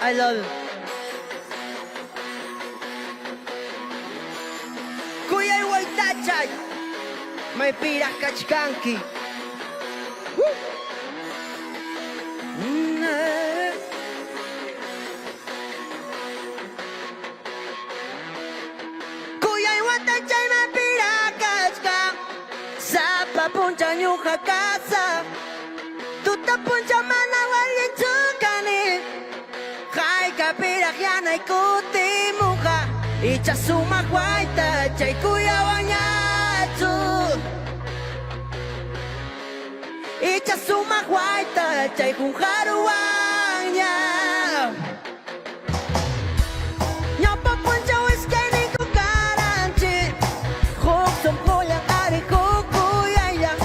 I love you. Kuya Iway Tachay, may pirah kachkanki. Kuya Iway Tachay, may pirah kachkan. Sa papunta niyo kakasa, tutapunta man ang walin tukani. Kay kapirak yan ay kuti muka. Icha sumakway tachay kuya wanyatu. Icha sumakway tachay kung karuwang niya. Nyapapunta wiskay ko garanti. Kuksum ko yung ari ko kuya yang.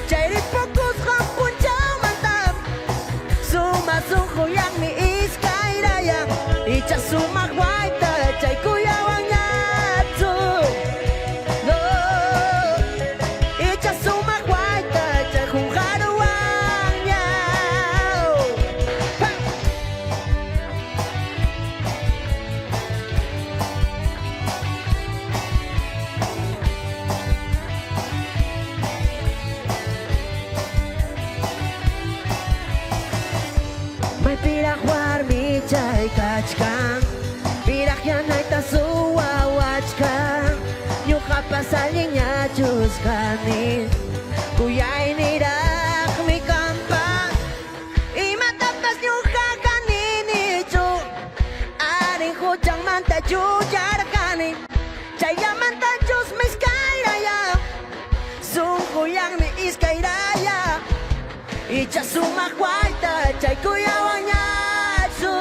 Chay ripokus kang punta mantap. Sumasung ko yang ni iskay rayang. Icha sumakway tachay kuya. May pirak warmi chay kachkan. Pirak yan ay tasuwawach ka. Yung kapasalin niya Diyos kanin. Kuya'y nirak may kampan. Imatapas niyo kakanin ito. Aring kudyang manta Diyujar kanin. Chaya manta Diyos may skyraya. Sungkuyang ni iskayraya. Icha sumakway tachay kuya wanyatsu.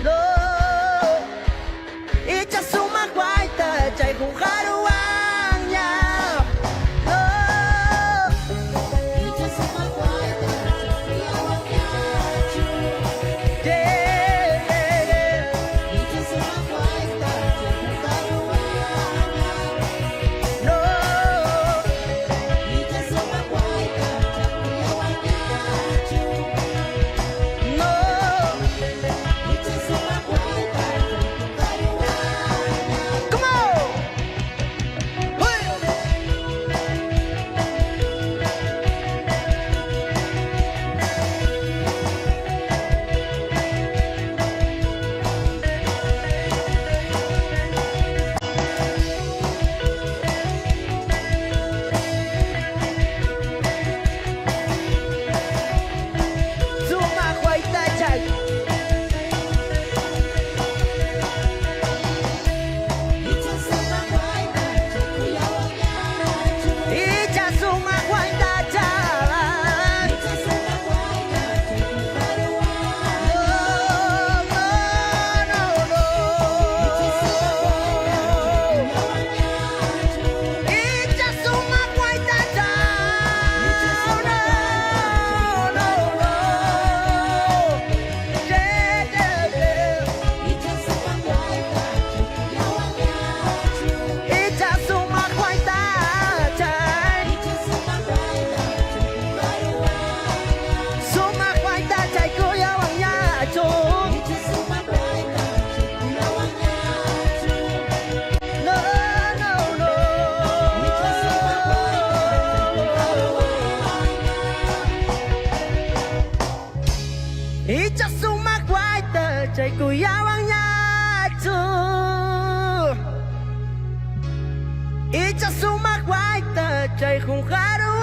No. Icha sumakway tachay kung karuwang niya. No. Icha sumakway tachay kuya wanyatsu. Yeah. Icha sumakway tachay kung karuwang niya. No. Icha sumakway tachay kuya wanyatsu. No. Icha sumakway tachay kung karuwang niya. Come on. Hoy. Sumakway tachay. Icha sumakway tachay kuya wanyatsu. Icha sumakway tachay. Icha sumakway tachay kung karuwang niya. No, no, no. Icha sumakway tachay kuya wanyatsu. Icha sumakway tachay. Icha sumakway tachay. No, no, no. Yeah, yeah, yeah. Icha sumakway tachay kuya wanyatsu. Icha sumakway tachay. Icha sumakway tachay kung karuwang niya. Sumakway tachay kuya wanyatsu. Icha sumakway tachay kuya wanyatsu. No, no, no. Icha sumakway tachay kung karuwang niya. Icha sumakway tachay kuya wanyatsu. Icha sumakway tachay kung karuwang